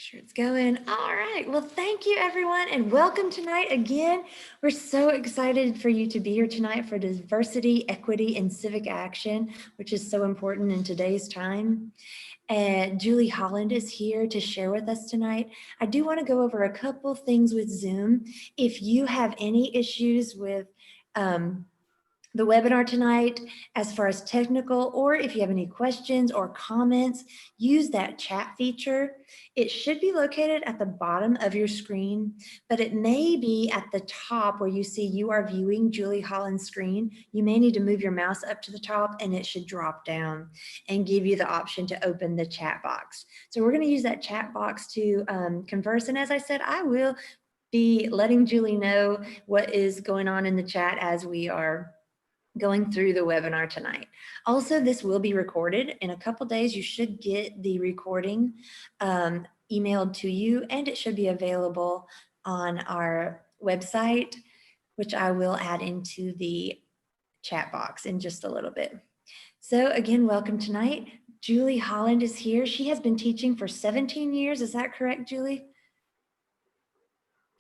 Sure it's going. All right. Well, thank you everyone and welcome tonight again. We're so excited for you to be here tonight for diversity, equity, and civic action, which is so important in today's time. And Julie Holland is here to share with us tonight. I do want to go over a couple things with Zoom. If you have any issues with the webinar tonight, as far as technical, or if you have any questions or comments, use that chat feature. It should be located at the bottom of your screen, but it may be at the top where you see you are viewing Julie Holland's screen. You may need to move your mouse up to the top and it should drop down and give you the option to open the chat box. So we're going to use that chat box to converse. And as I said, I will be letting Julie know what is going on in the chat as we are going through the webinar tonight. Also, this will be recorded. In a couple days, you should get the recording emailed to you, and it should be available on our website, which I will add into the chat box in just a little bit. So again, welcome tonight. Julie Holland is here. She has been teaching for 17 years. Is that correct, Julie?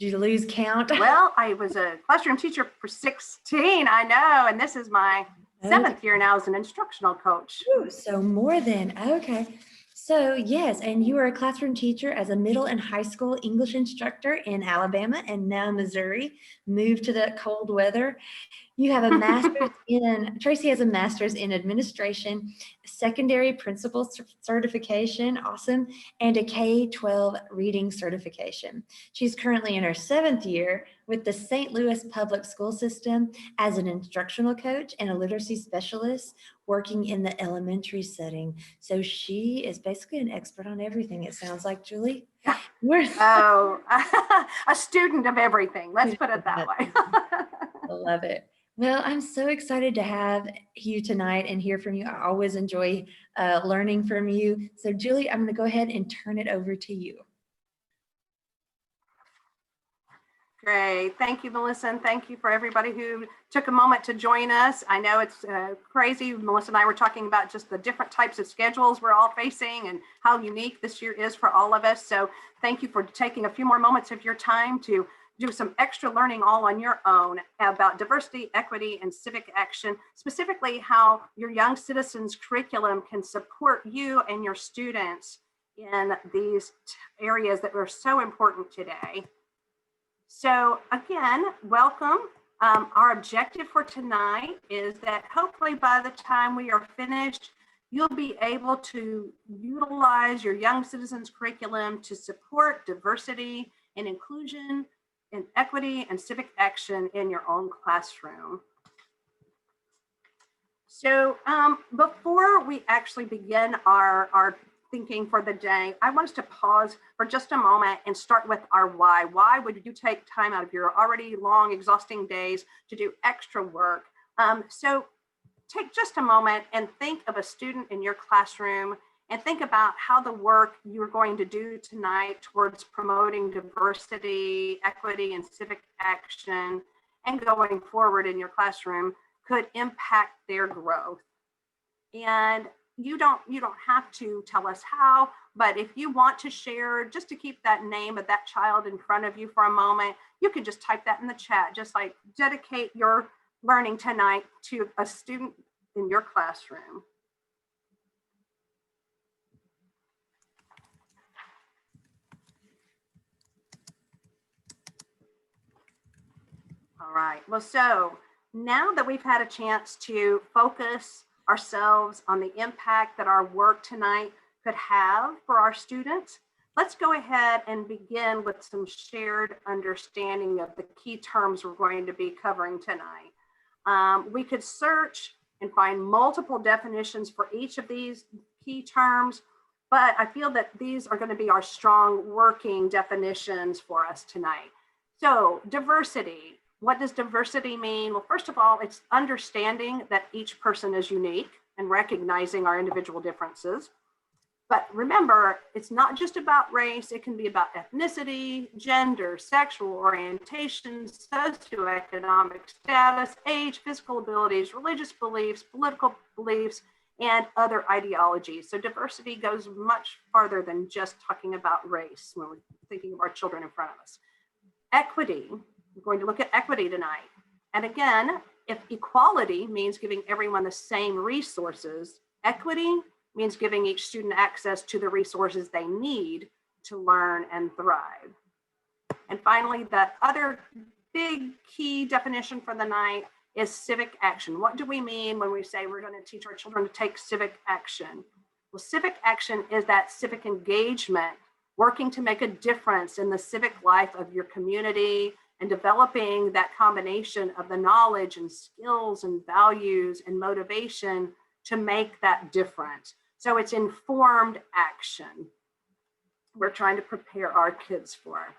Did you lose count? Well, I was a classroom teacher for 16, I know, and this is my 7th year now as an instructional coach. Ooh, so more than, okay. So yes, and you are a classroom teacher as a middle and high school English instructor in Alabama and now Missouri, moved to the cold weather. You have a master's in, Tracy has a master's in administration, secondary principal certification, awesome, and a K-12 reading certification. She's currently in her 7th year with the St. Louis Public School System as an instructional coach and a literacy specialist working in the elementary setting. So she is basically an expert on everything, it sounds like, Julie. Oh, a student of everything. Let's put it that way. I love it. Well, I'm so excited to have you tonight and hear from you. I always enjoy learning from you. So Julie, I'm going to go ahead and turn it over to you. Great. Thank you, Melissa, and thank you for everybody who took a moment to join us. I know it's crazy. Melissa and I were talking about just the different types of schedules we're all facing and how unique this year is for all of us. So thank you for taking a few more moments of your time to do some extra learning all on your own about diversity, equity, and civic action, specifically how your young citizens curriculum can support you and your students in these areas that are so important today. So again, welcome. Our objective for tonight is that hopefully by the time we are finished, you'll be able to utilize your young citizens curriculum to support diversity and inclusion and equity and civic action in your own classroom. So before we actually begin our thinking for the day, I want us to pause for just a moment and start with our why. Why would you take time out of your already long, exhausting days to do extra work? So take just a moment and think of a student in your classroom and think about how the work you're going to do tonight towards promoting diversity, equity, and civic action and going forward in your classroom could impact their growth. And you don't have to tell us how, but if you want to share, just to keep that name of that child in front of you for a moment, you can just type that in the chat, just like dedicate your learning tonight to a student in your classroom. All right, well, so now that we've had a chance to focus ourselves on the impact that our work tonight could have for our students, let's go ahead and begin with some shared understanding of the key terms we're going to be covering tonight. We could search and find multiple definitions for each of these key terms, but I feel that these are going to be our strong working definitions for us tonight. So diversity. What does diversity mean? Well, first of all, it's understanding that each person is unique and recognizing our individual differences. But remember, it's not just about race. It can be about ethnicity, gender, sexual orientation, socioeconomic status, age, physical abilities, religious beliefs, political beliefs, and other ideologies. So diversity goes much farther than just talking about race when we're thinking of our children in front of us. Equity, we're going to look at equity tonight. And again, if equality means giving everyone the same resources, equity means giving each student access to the resources they need to learn and thrive. And finally, the other big key definition for the night is civic action. What do we mean when we say we're going to teach our children to take civic action? Well, civic action is that civic engagement, working to make a difference in the civic life of your community and developing that combination of the knowledge and skills and values and motivation to make that difference. So it's informed action we're trying to prepare our kids for.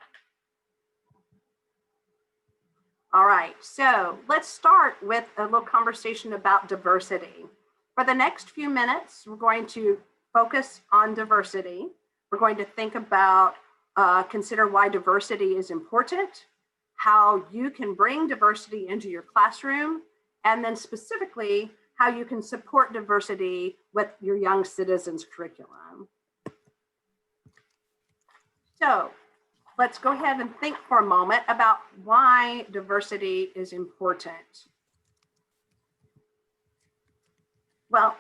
All right, so let's start with a little conversation about diversity. For the next few minutes, we're going to focus on diversity. We're going to think about, consider why diversity is important, how you can bring diversity into your classroom, and then specifically how you can support diversity with your young citizens curriculum. So let's go ahead and think for a moment about why diversity is important. Well,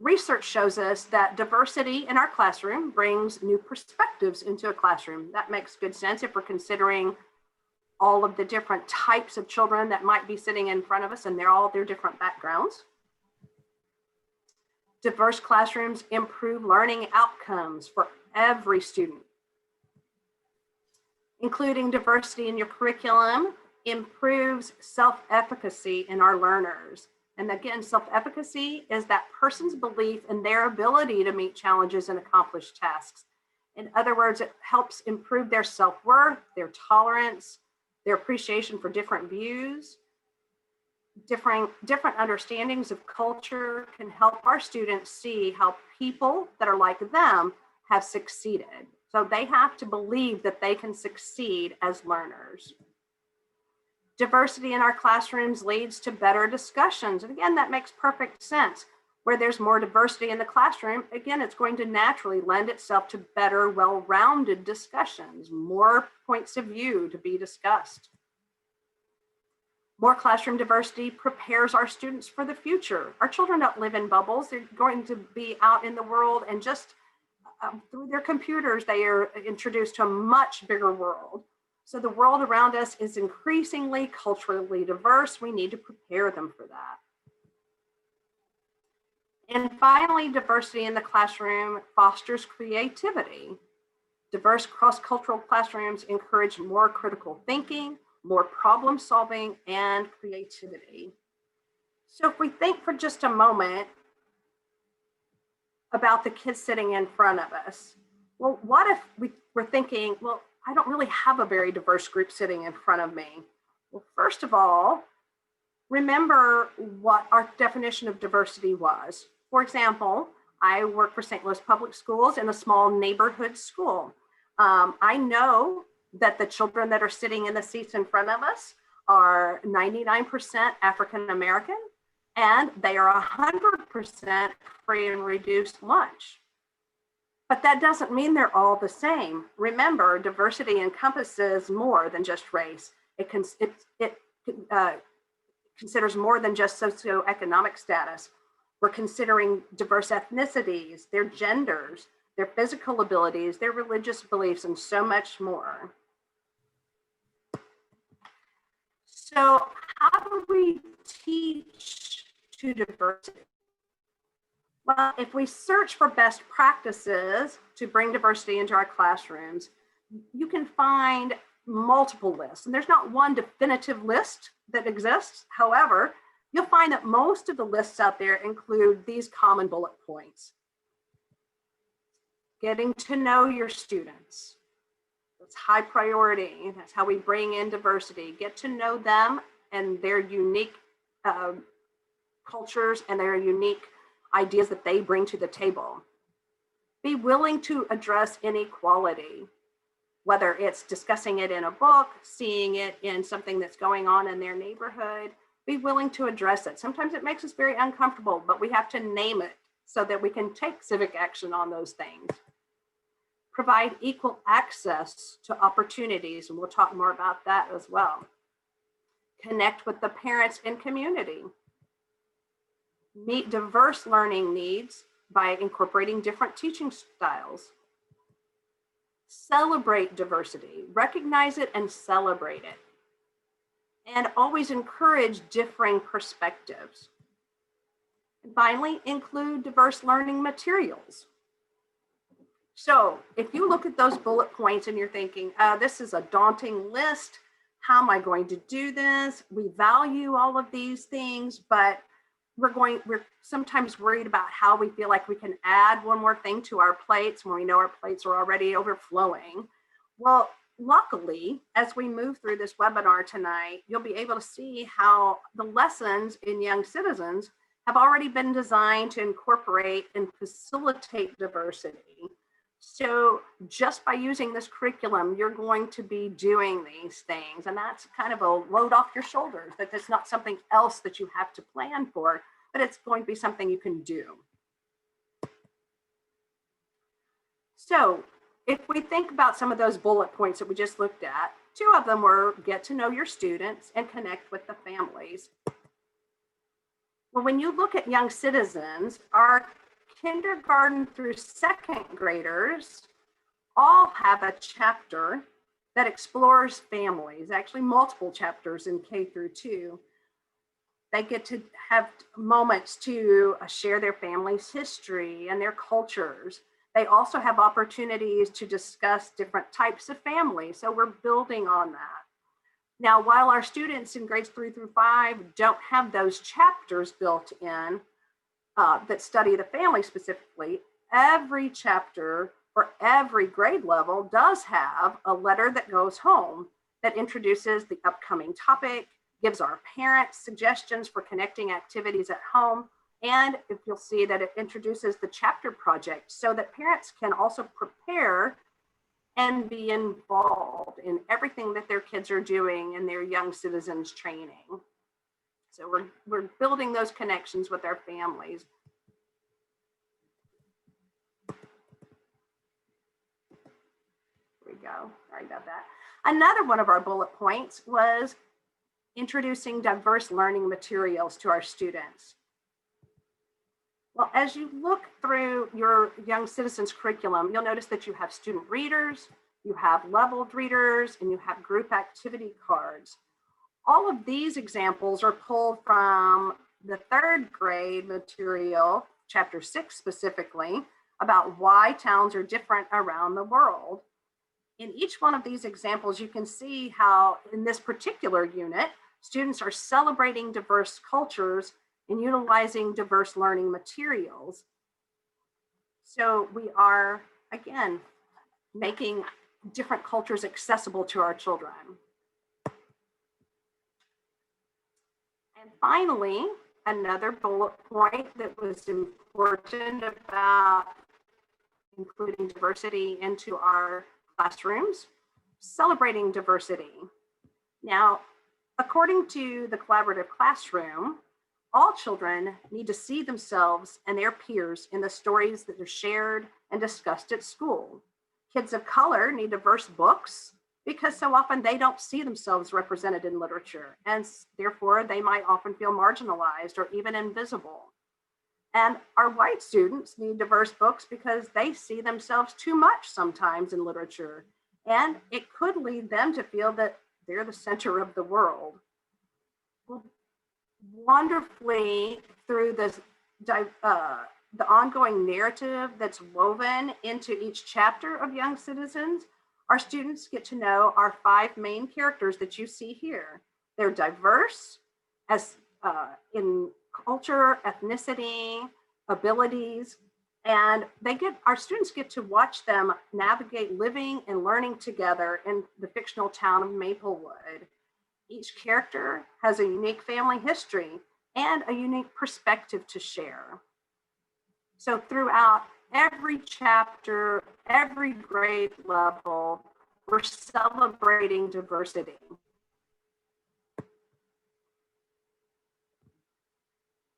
research shows us that diversity in our classroom brings new perspectives into a classroom. That makes good sense if we're considering all of the different types of children that might be sitting in front of us, and they're all their different backgrounds. Diverse classrooms improve learning outcomes for every student. Including diversity in your curriculum improves self-efficacy in our learners. And again, self-efficacy is that person's belief in their ability to meet challenges and accomplish tasks. In other words, it helps improve their self-worth, their tolerance, their appreciation for different views. Different understandings of culture can help our students see how people that are like them have succeeded. So they have to believe that they can succeed as learners. Diversity in our classrooms leads to better discussions. And again, that makes perfect sense. Where there's more diversity in the classroom, again, it's going to naturally lend itself to better, well-rounded discussions, more points of view to be discussed. More classroom diversity prepares our students for the future. Our children don't live in bubbles. They're going to be out in the world, and just through their computers, they are introduced to a much bigger world. So the world around us is increasingly culturally diverse. We need to prepare them for that. And finally, diversity in the classroom fosters creativity. Diverse cross-cultural classrooms encourage more critical thinking, more problem solving, and creativity. So if we think for just a moment about the kids sitting in front of us, well, what if we're thinking, well, I don't really have a very diverse group sitting in front of me? Well, first of all, remember what our definition of diversity was. For example, I work for St. Louis Public Schools in a small neighborhood school. I know that the children that are sitting in the seats in front of us are 99% African American, and they are 100% free and reduced lunch. But that doesn't mean they're all the same. Remember, diversity encompasses more than just race. It considers more than just socioeconomic status. We're considering diverse ethnicities, their genders, their physical abilities, their religious beliefs, and so much more. So how do we teach to diversity? Well, if we search for best practices to bring diversity into our classrooms, you can find multiple lists. And there's not one definitive list that exists. However, you'll find that most of the lists out there include these common bullet points. Getting to know your students. That's high priority. That's how we bring in diversity. Get to know them and their unique cultures and their unique ideas that they bring to the table. Be willing to address inequality, whether it's discussing it in a book, seeing it in something that's going on in their neighborhood. Be willing to address it. Sometimes it makes us very uncomfortable, but we have to name it so that we can take civic action on those things. Provide equal access to opportunities, and we'll talk more about that as well. Connect with the parents and community. Meet diverse learning needs by incorporating different teaching styles. Celebrate diversity, recognize it and celebrate it. And always encourage differing perspectives. And finally, include diverse learning materials. So if you look at those bullet points and you're thinking, this is a daunting list, how am I going to do this? We value all of these things, but we're sometimes worried about how we feel like we can add one more thing to our plates when we know our plates are already overflowing. Well, luckily, as we move through this webinar tonight, you'll be able to see how the lessons in Young Citizens have already been designed to incorporate and facilitate diversity. So just by using this curriculum, you're going to be doing these things. And that's kind of a load off your shoulders, that it's not something else that you have to plan for, but it's going to be something you can do. So if we think about some of those bullet points that we just looked at, 2 of them were get to know your students and connect with the families. Well, when you look at Young Citizens, our kindergarten through 2nd graders all have a chapter that explores families, actually multiple chapters in K through 2. They get to have moments to share their family's history and their cultures. They also have opportunities to discuss different types of families. So we're building on that. Now, while our students in grades 3 through 5 don't have those chapters built in that study the family specifically, every chapter for every grade level does have a letter that goes home that introduces the upcoming topic, gives our parents suggestions for connecting activities at home, and if you'll see that it introduces the chapter project so that parents can also prepare and be involved in everything that their kids are doing in their Young Citizens training. So we're building those connections with our families. There we go, sorry about that. Another one of our bullet points was introducing diverse learning materials to our students. Well, as you look through your Young Citizens curriculum, you'll notice that you have student readers, you have leveled readers, and you have group activity cards. All of these examples are pulled from the 3rd grade material, chapter 6 specifically, about why towns are different around the world. In each one of these examples, you can see how in this particular unit, students are celebrating diverse cultures and utilizing diverse learning materials. So we are, again, making different cultures accessible to our children. And finally, another bullet point that was important about including diversity into our classrooms, celebrating diversity. Now, according to the collaborative classroom, all children need to see themselves and their peers in the stories that are shared and discussed at school. Kids of color need diverse books because so often they don't see themselves represented in literature, and therefore they might often feel marginalized or even invisible. And our white students need diverse books because they see themselves too much sometimes in literature, and it could lead them to feel that they're the center of the world. Well, wonderfully, through this the ongoing narrative that's woven into each chapter of Young Citizens, our students get to know our 5 main characters that you see here. They're diverse as in culture, ethnicity, abilities, and our students get to watch them navigate living and learning together in the fictional town of Maplewood. Each character has a unique family history and a unique perspective to share. So throughout every chapter, every grade level, we're celebrating diversity.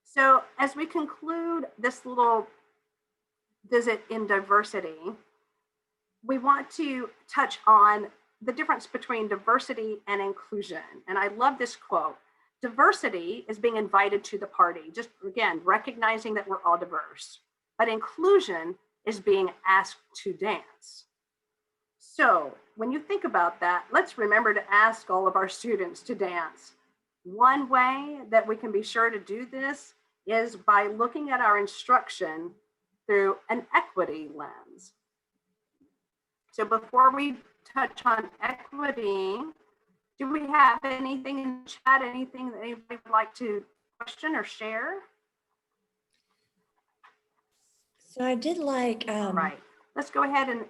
So as we conclude this little visit in diversity, we want to touch on the difference between diversity and inclusion. And I love this quote. Diversity is being invited to the party, just again, recognizing that we're all diverse. But inclusion is being asked to dance. So when you think about that, let's remember to ask all of our students to dance. One way that we can be sure to do this is by looking at our instruction through an equity lens. So before we touch on equity, do we have anything in the chat, anything that anybody would like to question or share? So I did like, All right, let's go ahead and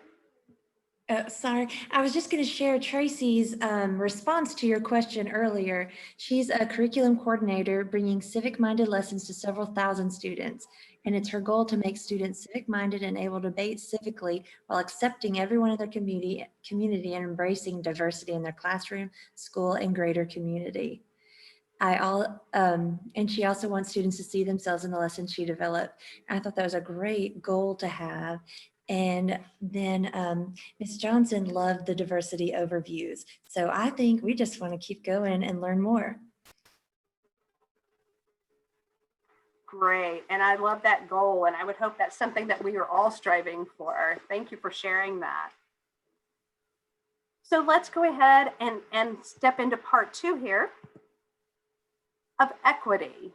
sorry, I was just going to share Tracy's response to your question earlier. She's a curriculum coordinator bringing civic-minded lessons to several thousand students. And it's her goal to make students civic-minded and able to debate civically while accepting everyone in their community and embracing diversity in their classroom, school, and greater community. And she also wants students to see themselves in the lessons she developed. I thought that was a great goal to have. And then Ms. Johnson loved the diversity overviews. So I think we just want to keep going and learn more. Great. And I love that goal. And I would hope that's something that we are all striving for. Thank you for sharing that. So let's go ahead and step into part 2 here of equity.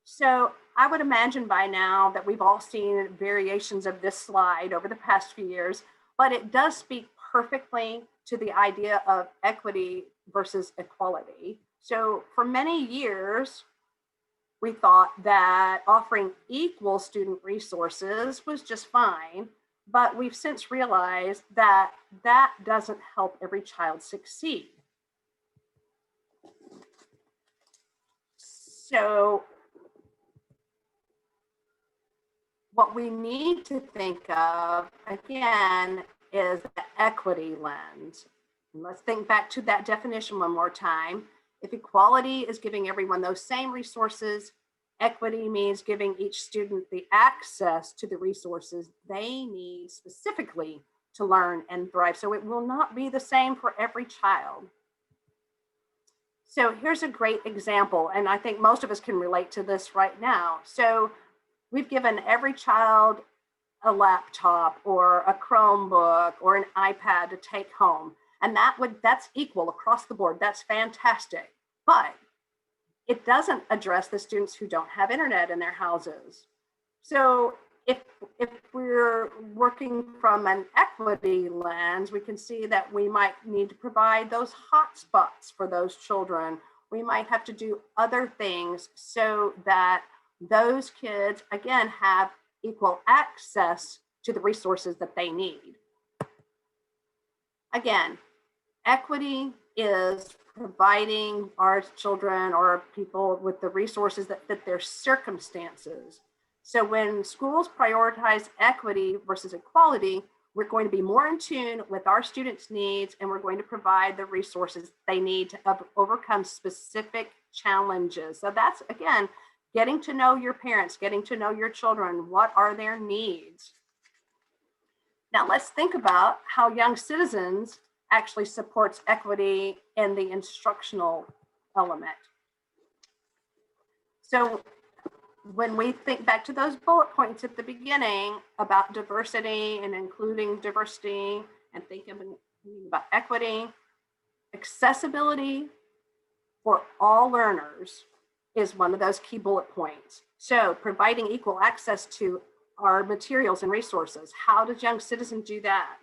So I would imagine by now that we've all seen variations of this slide over the past few years, but it does speak perfectly to the idea of equity versus equality. So for many years, we thought that offering equal student resources was just fine, but we've since realized that that doesn't help every child succeed. So what we need to think of, again, is the equity lens. And let's think back to that definition one more time. If equality is giving everyone those same resources, equity means giving each student the access to the resources they need specifically to learn and thrive. So it will not be the same for every child. So here's a great example, and I think most of us can relate to this right now. So we've given every child a laptop or a Chromebook or an iPad to take home. And that's equal across the board. That's fantastic. But it doesn't address the students who don't have internet in their houses. So if we're working from an equity lens, we can see that we might need to provide those hotspots for those children. We might have to do other things so that those kids, again, have equal access to the resources that they need. Again, equity is providing our children or people with the resources that fit their circumstances. So when schools prioritize equity versus equality, we're going to be more in tune with our students' needs, and we're going to provide the resources they need to overcome specific challenges. So that's, again, getting to know your parents, getting to know your children. What are their needs? Now let's think about how Young Citizens actually supports equity in the instructional element. So when we think back to those bullet points at the beginning about diversity and including diversity and thinking about equity, accessibility for all learners is one of those key bullet points. So providing equal access to our materials and resources. How does Young Citizens do that?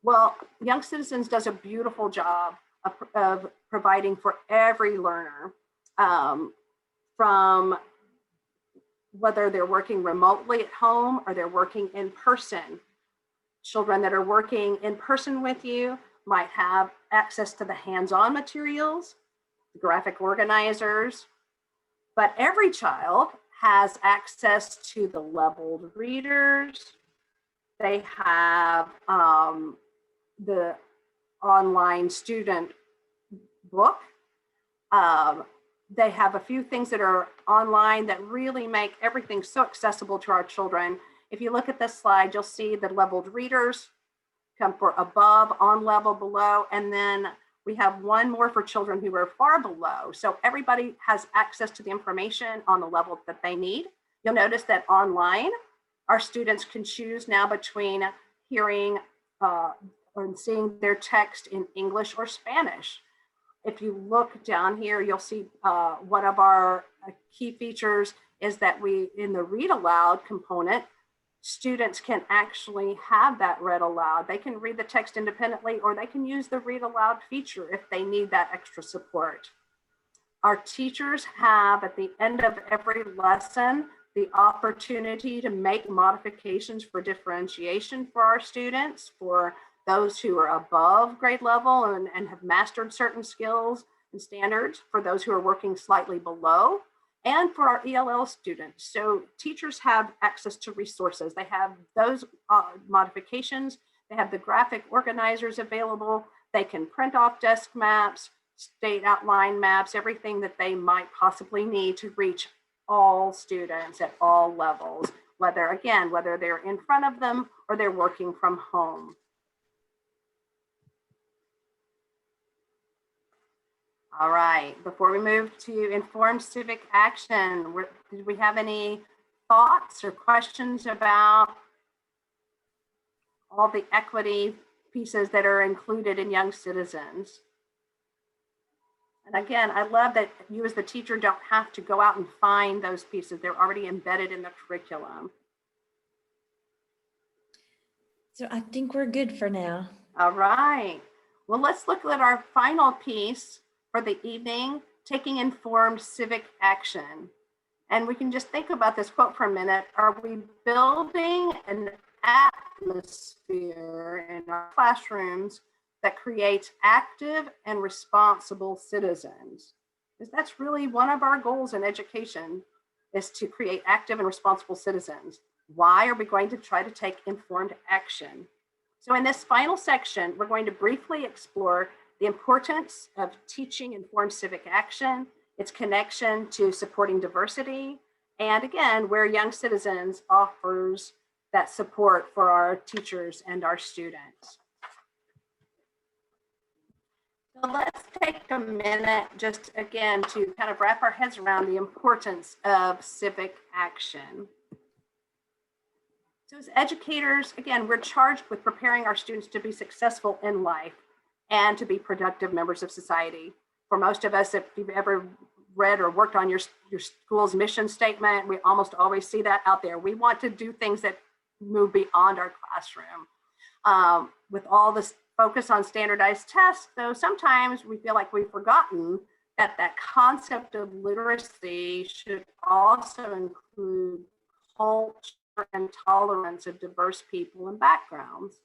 Well, Young Citizens does a beautiful job of providing for every learner, from whether they're working remotely at home or they're working in person. Children that are working in person with you might have access to the hands-on materials, the graphic organizers, but every child has access to the leveled readers. They have the online student book. They have a few things that are online that really make everything so accessible to our children. If you look at this slide, you'll see the leveled readers come for above, on level, below, and then we have one more for children who are far below. So everybody has access to the information on the level that they need. You'll notice that online, our students can choose now between hearing and seeing their text in English or Spanish. If you look down here, you'll see one of our key features is that we, in the read aloud component, students can actually have that read aloud. They can read the text independently, or they can use the read aloud feature if they need that extra support. Our teachers have, at the end of every lesson, the opportunity to make modifications for differentiation for our students, for those who are above grade level and have mastered certain skills and standards, for those who are working slightly below, and for our ELL students. So teachers have access to resources. They have those modifications. They have the graphic organizers available. They can print off desk maps, state outline maps, everything that they might possibly need to reach all students at all levels, whether they're in front of them or they're working from home. All right, before we move to informed civic action, did we have any thoughts or questions about all the equity pieces that are included in Young Citizens? And again, I love that you as the teacher don't have to go out and find those pieces. They're already embedded in the curriculum. So I think we're good for now. All right. Well, let's look at our final piece for the evening, taking informed civic action. And we can just think about this quote for a minute. Are we building an atmosphere in our classrooms that creates active and responsible citizens? Because that's really one of our goals in education, is to create active and responsible citizens. Why are we going to try to take informed action? So in this final section, we're going to briefly explore the importance of teaching informed civic action, its connection to supporting diversity, and again, where Young Citizens offers that support for our teachers and our students. So let's take a minute just again to kind of wrap our heads around the importance of civic action. So as educators, again, we're charged with preparing our students to be successful in life and to be productive members of society. For most of us, if you've ever read or worked on your school's mission statement, we almost always see that out there. We want to do things that move beyond our classroom. With all this focus on standardized tests, though, sometimes we feel like we've forgotten that that concept of literacy should also include culture and tolerance of diverse people and backgrounds.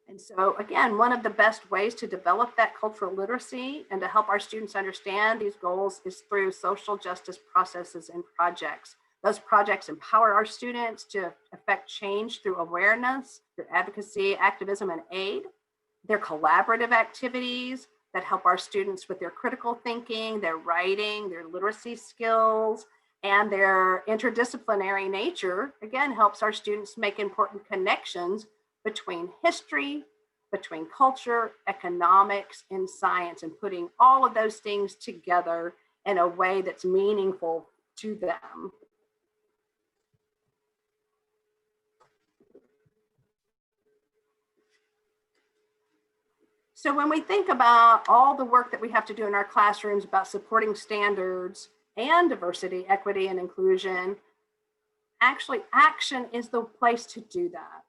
And so again, one of the best ways to develop that cultural literacy and to help our students understand these goals is through social justice processes and projects. Those projects empower our students to affect change through awareness, through advocacy, activism, and aid. They're collaborative activities that help our students with their critical thinking, their writing, their literacy skills, and their interdisciplinary nature, again, helps our students make important connections between history, between culture, economics, and science, and putting all of those things together in a way that's meaningful to them. So when we think about all the work that we have to do in our classrooms about supporting standards and diversity, equity, and inclusion, actually action is the place to do that.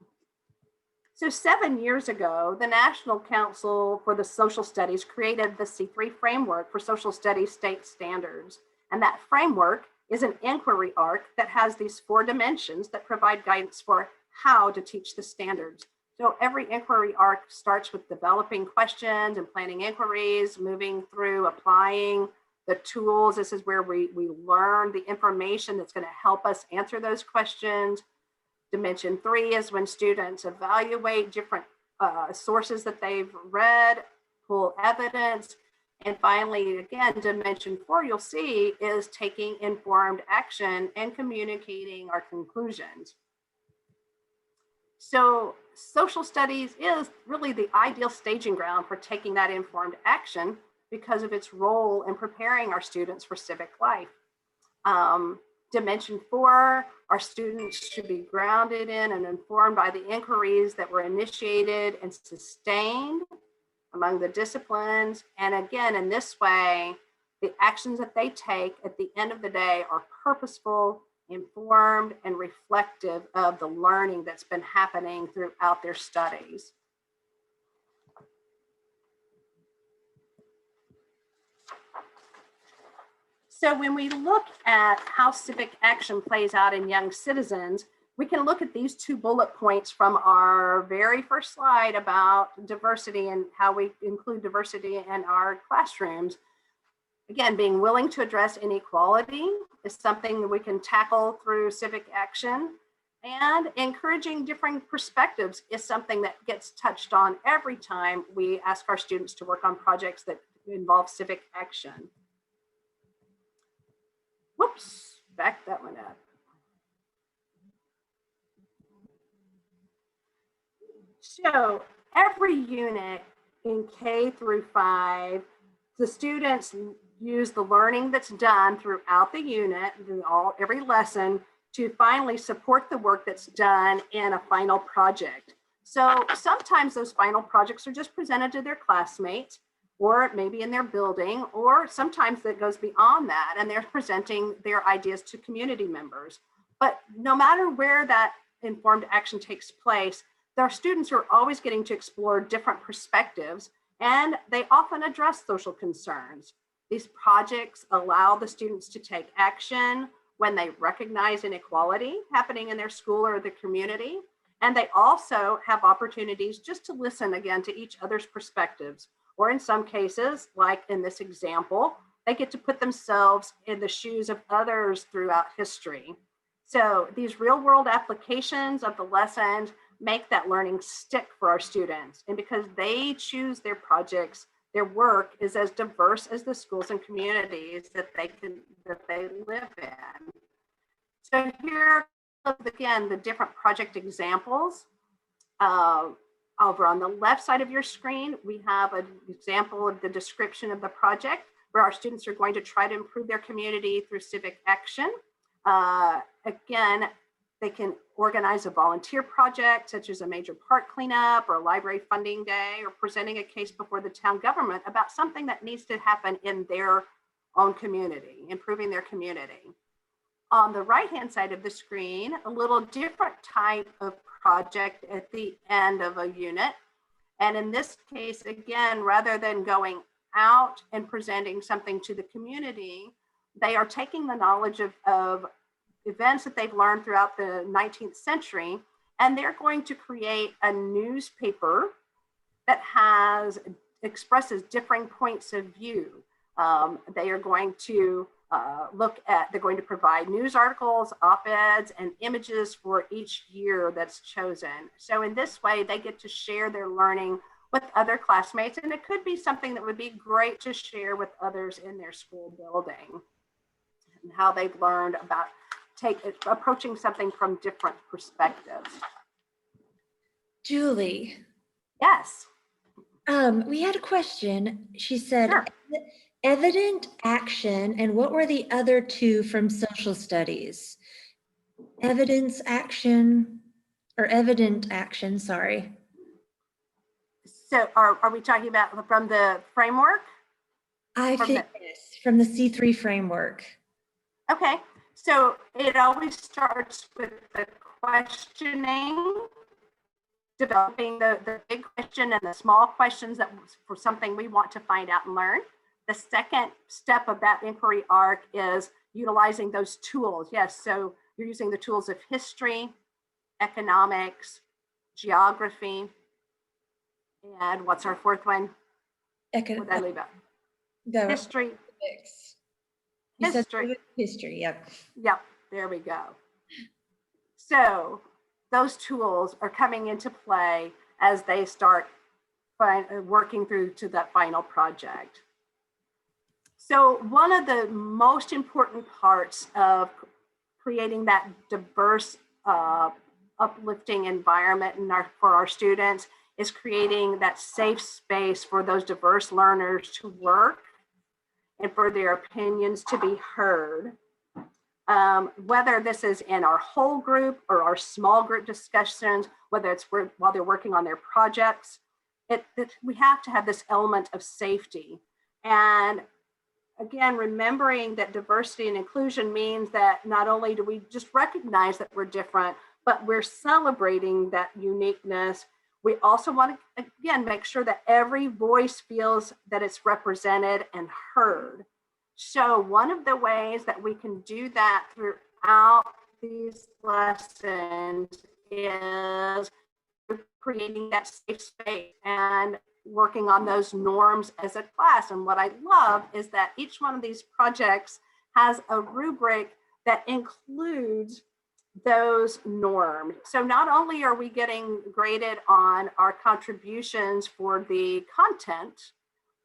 So 7 years ago, the National Council for the Social Studies created the C3 framework for social studies state standards. And that framework is an inquiry arc that has these 4 dimensions that provide guidance for how to teach the standards. So every inquiry arc starts with developing questions and planning inquiries, moving through applying the tools. This is where we learn the information that's going to help us answer those questions. Dimension 3 is when students evaluate different sources that they've read, pull evidence, And finally, again, dimension 4, you'll see, is taking informed action and communicating our conclusions. So social studies is really the ideal staging ground for taking that informed action because of its role in preparing our students for civic life. Dimension 4, our students should be grounded in and informed by the inquiries that were initiated and sustained among the disciplines. And again, in this way, the actions that they take at the end of the day are purposeful, informed, and reflective of the learning that's been happening throughout their studies. So when we look at how civic action plays out in young citizens, we can look at these 2 bullet points from our very first slide about diversity and how we include diversity in our classrooms. Again, being willing to address inequality is something that we can tackle through civic action, and encouraging different perspectives is something that gets touched on every time we ask our students to work on projects that involve civic action. Whoops, back that one up. So every unit in K through 5, the students use the learning that's done throughout the unit, every lesson, to finally support the work that's done in a final project. So sometimes those final projects are just presented to their classmates, or maybe in their building, or sometimes that goes beyond that and they're presenting their ideas to community members. But no matter where that informed action takes place, our students are always getting to explore different perspectives, and they often address social concerns. These projects allow the students to take action when they recognize inequality happening in their school or the community. And they also have opportunities just to listen again to each other's perspectives. Or in some cases, like in this example, they get to put themselves in the shoes of others throughout history. So these real world applications of the lessons make that learning stick for our students. And because they choose their projects, their work is as diverse as the schools and communities that they live in. So here, again, the different project examples. Over on the left side of your screen, we have an example of the description of the project where our students are going to try to improve their community through civic action. Again, they can organize a volunteer project, such as a major park cleanup or a library funding day, or presenting a case before the town government about something that needs to happen in their own community, improving their community. On the right-hand side of the screen, a little different type of project at the end of a unit. And in this case, again, rather than going out and presenting something to the community, they are taking the knowledge of events that they've learned throughout the 19th century, and they're going to create a newspaper that expresses differing points of view. They are going to they're going to provide news articles, op-eds, and images for each year that's chosen. So in this way, they get to share their learning with other classmates, and it could be something that would be great to share with others in their school building, and how they've learned about approaching something from different perspectives. Julie. Yes. We had a question. She said, sure. Evident action, and what were the other 2 from social studies? Evidence action, or evident action, sorry. So are we talking about from the framework? I think yes, from the C3 framework. Okay, so it always starts with the questioning, developing the big question and the small questions that for something we want to find out and learn. The second step of that inquiry arc is utilizing those tools. Yes, so you're using the tools of history, economics, geography, and what's our fourth one? What did I leave out? History. History, yep. Yep, there we go. So those tools are coming into play as they start working through to that final project. So one of the most important parts of creating that diverse, uplifting environment for our students is creating that safe space for those diverse learners to work and for their opinions to be heard. Whether this is in our whole group or our small group discussions, whether it's while they're working on their projects, we have to have this element of safety. And again, remembering that diversity and inclusion means that not only do we just recognize that we're different, but we're celebrating that uniqueness. We also want to, again, make sure that every voice feels that it's represented and heard. So one of the ways that we can do that throughout these lessons is creating that safe space and working on those norms as a class. And what I love is that each one of these projects has a rubric that includes those norms. So not only are we getting graded on our contributions for the content,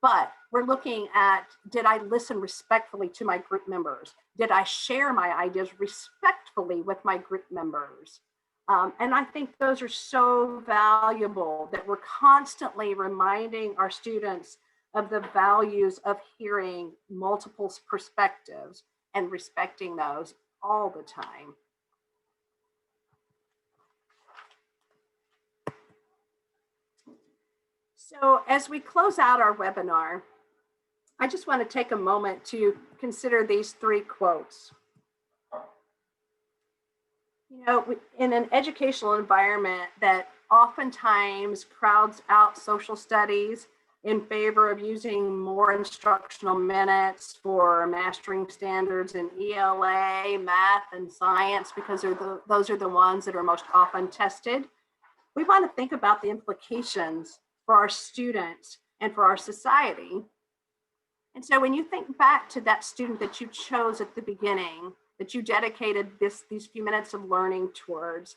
but we're looking at, did I listen respectfully to my group members? Did I share my ideas respectfully with my group members? And I think those are so valuable that we're constantly reminding our students of the values of hearing multiple perspectives and respecting those all the time. So as we close out our webinar, I just want to take a moment to consider these 3 quotes. You know, in an educational environment that oftentimes crowds out social studies in favor of using more instructional minutes for mastering standards in ELA, math, and science, because those are the ones that are most often tested, we want to think about the implications for our students and for our society. And so when you think back to that student that you chose at the beginning, that you dedicated these few minutes of learning towards,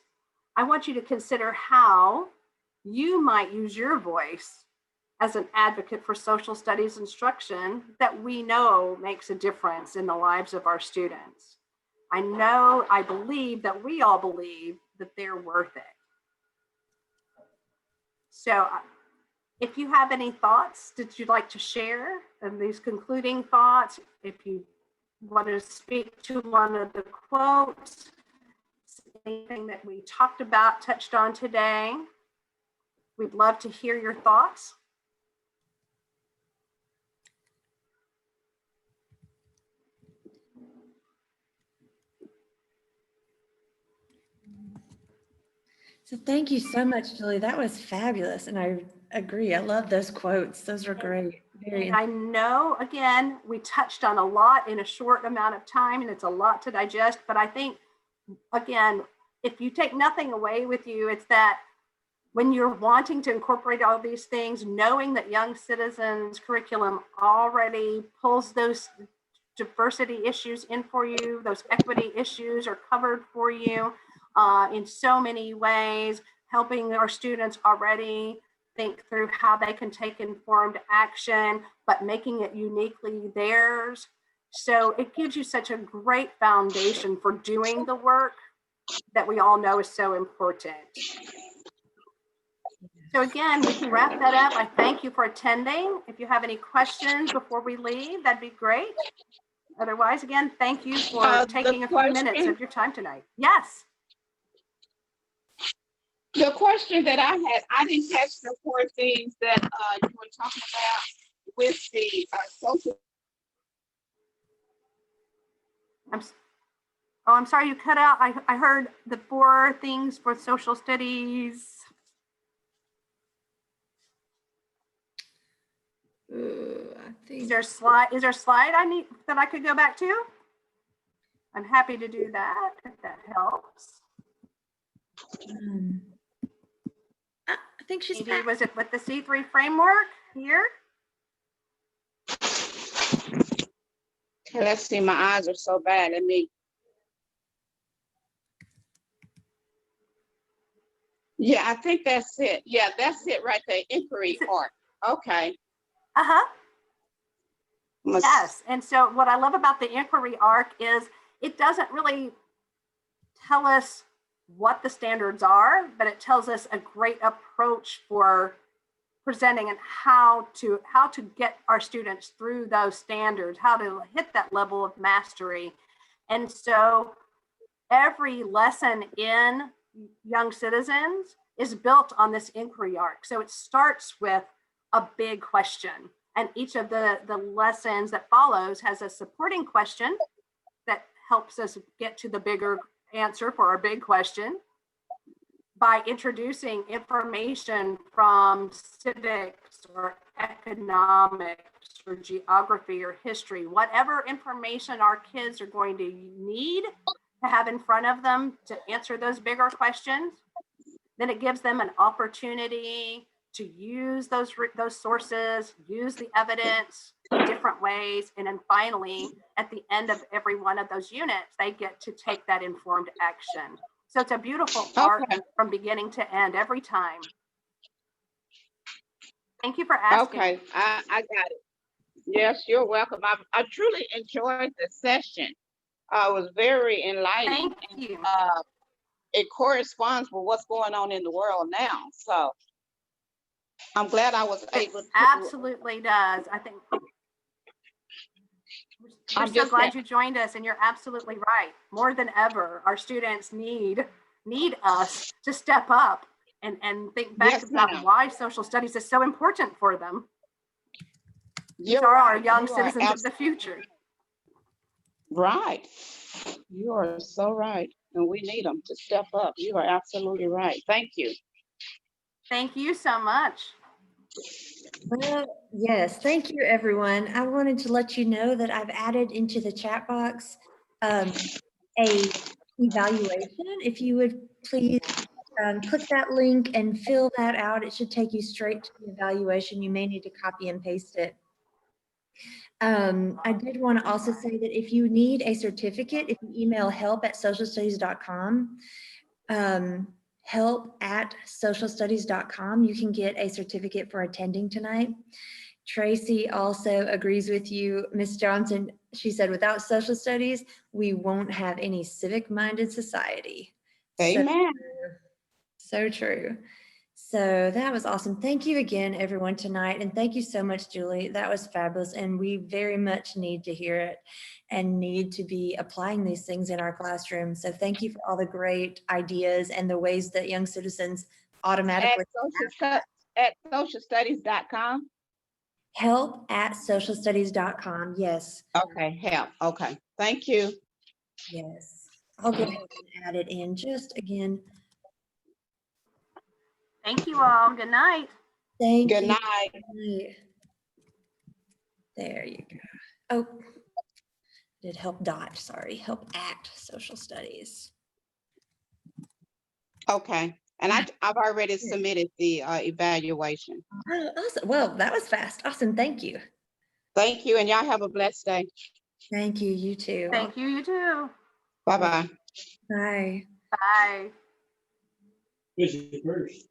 I want you to consider how you might use your voice as an advocate for social studies instruction that we know makes a difference in the lives of our students. I believe that we all believe that they're worth it. So if you have any thoughts that you'd like to share, and these concluding thoughts, if you want to speak to one of the quotes, anything that we talked about, touched on today, we'd love to hear your thoughts. So thank you so much, Julie. That was fabulous. And I agree. I love those quotes. Those are great. And I know, again, we touched on a lot in a short amount of time, and it's a lot to digest, but I think, again, if you take nothing away with you, it's that when you're wanting to incorporate all these things, knowing that Young Citizens curriculum already pulls those diversity issues in for you, those equity issues are covered for you in so many ways, helping our students already think through how they can take informed action, but making it uniquely theirs. So it gives you such a great foundation for doing the work that we all know is so important. So again, we can wrap that up. I thank you for attending. If you have any questions before we leave, that'd be great. Otherwise, again, thank you for taking a few minutes of your time tonight. Yes. The question that I had, I didn't catch the 4 things that you were talking about with the social. I'm sorry, you cut out. I heard the 4 things for social studies. I think Is there a slide I need that I could go back to? I'm happy to do that if that helps. I think she's Maybe back. was it with the C3 framework here? Let's see, my eyes are so bad at me. Yeah, I think that's it. Yeah, that's it right there. Inquiry part. Okay. Uh-huh. Yes. And so what I love about the inquiry arc is it doesn't really tell us what the standards are, but it tells us a great approach for presenting and how to get our students through those standards, how to hit that level of mastery. And so every lesson in Young Citizens is built on this inquiry arc. So it starts with a big question, and each of the lessons that follows has a supporting question that helps us get to the bigger answer for our big question by introducing information from civics or economics or geography or history, whatever information our kids are going to need to have in front of them to answer those bigger questions. Then it gives them an opportunity to use those sources, use the evidence in different ways. And then finally, at the end of every one of those units, they get to take that informed action. So it's a beautiful arc from beginning to end every time. Thank you for asking. Okay, I got it. Yes, you're welcome. I truly enjoyed the session. It was very enlightening. Thank you. It corresponds with what's going on in the world now. So I'm glad I was able to. Absolutely does. I think we're so glad you joined us, and you're absolutely right. More than ever, our students need us to step up and think back about why social studies is so important for them. These are our young citizens of the future. Right. You are so right. And we need them to step up. You are absolutely right. Thank you. Thank you so much. Well, yes, thank you, everyone. I wanted to let you know that I've added into the chat box a evaluation. If you would please click that link and fill that out. It should take you straight to the evaluation. You may need to copy and paste it. I did want to also say that if you need a certificate, if you email help@socialstudies.com, help@socialstudies.com, you can get a certificate for attending tonight. Tracy also agrees with you, Ms. Johnson. She said, without social studies, we won't have any civic-minded society. Amen. So true. So that was awesome. Thank you again, everyone, tonight. And thank you so much, Julie. That was fabulous. And we very much need to hear it and need to be applying these things in our classroom. So thank you for all the great ideas and the ways that young citizens automatically. At socialstudies.com? Help@socialstudies.com. Yes. Okay, help. Okay. Thank you. Yes. I'll go ahead and add it in just again. Thank you all. Good night. Thank you. Good night. There you go. Oh, did help dot, sorry, help@social studies. Okay. And I've already submitted the evaluation. Oh, awesome. Well, that was fast. Awesome. Thank you. Thank you. And y'all have a blessed day. Thank you. You too. Thank you. You too. Bye-bye. Bye. Bye. Who's first?